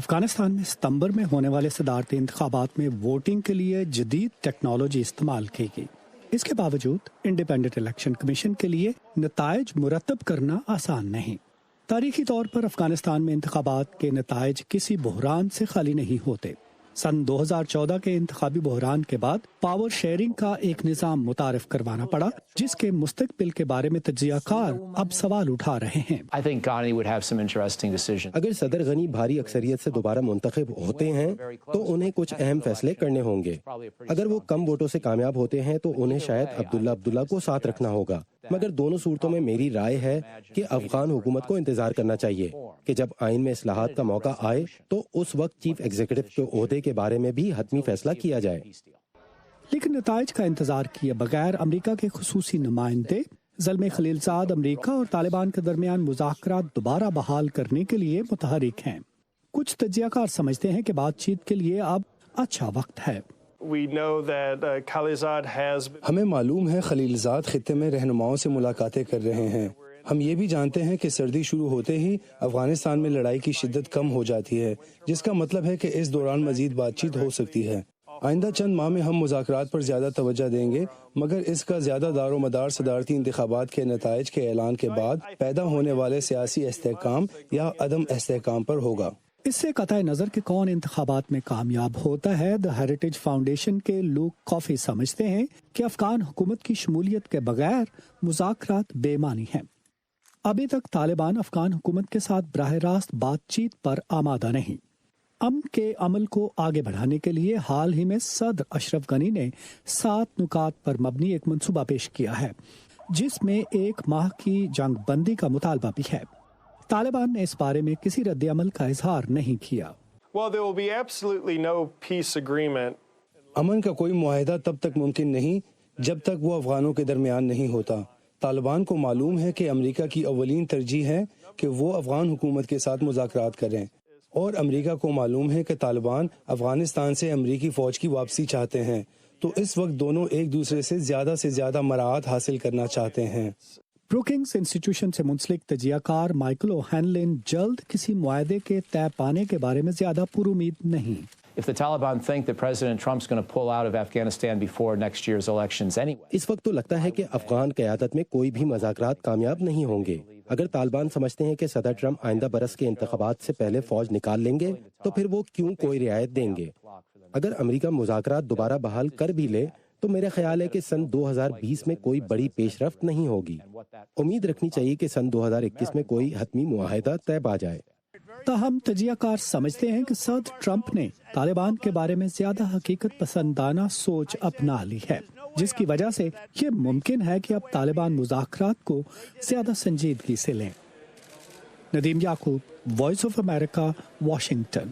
افغانستان میں ستمبر میں ہونے والے صدارتی انتخابات میں ووٹنگ کے لیے جدید ٹیکنالوجی استعمال کی گئی۔ اس کے باوجود انڈیپینڈنٹ الیکشن کمیشن کے لیے نتائج مرتب کرنا آسان نہیں۔ تاریخی طور پر افغانستان میں انتخابات کے نتائج کسی بحران سے خالی نہیں ہوتے۔ سن 2014 کے انتخابی بحران کے بعد پاور شیئرنگ کا ایک نظام متعارف کروانا پڑا، جس کے مستقبل کے بارے میں تجزیہ کار اب سوال اٹھا رہے ہیں۔ اگر صدر غنی بھاری اکثریت سے دوبارہ منتخب ہوتے ہیں تو انہیں کچھ اہم فیصلے کرنے ہوں گے۔ اگر وہ کم ووٹوں سے کامیاب ہوتے ہیں تو انہیں شاید عبداللہ کو ساتھ رکھنا ہوگا، مگر دونوں صورتوں میں میری رائے ہے کہ افغان حکومت کو انتظار کرنا چاہیے کہ جب آئین میں اصلاحات کا موقع آئے تو اس وقت چیف ایگزیکٹو کے عہدے کے بارے میں بھی حتمی فیصلہ کیا جائے۔ لیکن نتائج کا انتظار کیے بغیر امریکہ کے خصوصی نمائندے زلمے خلیلزاد امریکہ اور طالبان کے درمیان مذاکرات دوبارہ بحال کرنے کے لیے متحرک ہیں۔ کچھ تجزیہ کار سمجھتے ہیں کہ بات چیت کے لیے اب اچھا وقت ہے۔ ہمیں معلوم ہے خلیلزاد خطے میں رہنماؤں سے ملاقاتیں کر رہے ہیں۔ ہم یہ بھی جانتے ہیں کہ سردی شروع ہوتے ہی افغانستان میں لڑائی کی شدت کم ہو جاتی ہے، جس کا مطلب ہے کہ اس دوران مزید بات چیت ہو سکتی ہے۔ آئندہ چند ماہ میں ہم مذاکرات پر زیادہ توجہ دیں گے، مگر اس کا زیادہ دار و مدار صدارتی انتخابات کے نتائج کے اعلان کے بعد پیدا ہونے والے سیاسی استحکام یا عدم استحکام پر ہوگا۔ اس سے قطع نظر کہ کون انتخابات میں کامیاب ہوتا ہے، دی ہیریٹیج فاؤنڈیشن کے لوک کافی سمجھتے ہیں کہ افغان حکومت کی شمولیت کے بغیر مذاکرات بے معنی ہیں۔ ابھی تک طالبان افغان حکومت کے ساتھ براہ راست بات چیت پر آمادہ نہیں۔ امن کے عمل کو آگے بڑھانے کے لیے حال ہی میں صدر اشرف غنی نے 7 نکات پر مبنی ایک منصوبہ پیش کیا ہے، جس میں 1 ماہ کی جنگ بندی کا مطالبہ بھی ہے۔ طالبان نے اس بارے میں کسی رد عمل کا اظہار نہیں کیا۔ امن کا کوئی معاہدہ تب تک ممکن نہیں جب تک وہ افغانوں کے درمیان نہیں ہوتا۔ طالبان کو معلوم ہے کہ امریکہ کی اولین ترجیح ہے کہ وہ افغان حکومت کے ساتھ مذاکرات کریں، اور امریکہ کو معلوم ہے کہ طالبان افغانستان سے امریکی فوج کی واپسی چاہتے ہیں، تو اس وقت دونوں ایک دوسرے سے زیادہ مراعات حاصل کرنا چاہتے ہیں۔ بروکنگز انسٹیٹیوشن سے منسلک تجزیہ کار مائیکل اوہینلن جلد کسی معاہدے کے طے پانے کے بارے میں زیادہ پر امید نہیں۔ اس وقت تو لگتا ہے کہ افغان قیادت میں کوئی بھی مذاکرات کامیاب نہیں ہوں گے۔ اگر طالبان سمجھتے ہیں کہ صدر ٹرمپ آئندہ برس کے انتخابات سے پہلے فوج نکال لیں گے تو پھر وہ کیوں کوئی رعایت دیں گے؟ اگر امریکہ مذاکرات دوبارہ بحال کر بھی لے تو میرا خیال ہے کہ سن 2020 میں کوئی بڑی پیش رفت نہیں ہوگی۔ امید رکھنی چاہیے کہ سن 2021 میں کوئی حتمی معاہدہ طے پا جائے۔ تاہم تجزیہ کار سمجھتے ہیں کہ صدر ٹرمپ نے طالبان کے بارے میں زیادہ حقیقت پسندانہ سوچ اپنا لی ہے، جس کی وجہ سے یہ ممکن ہے کہ اب طالبان مذاکرات کو زیادہ سنجیدگی سے لیں۔ ندیم یعقوب، وائس آف امریکہ، واشنگٹن۔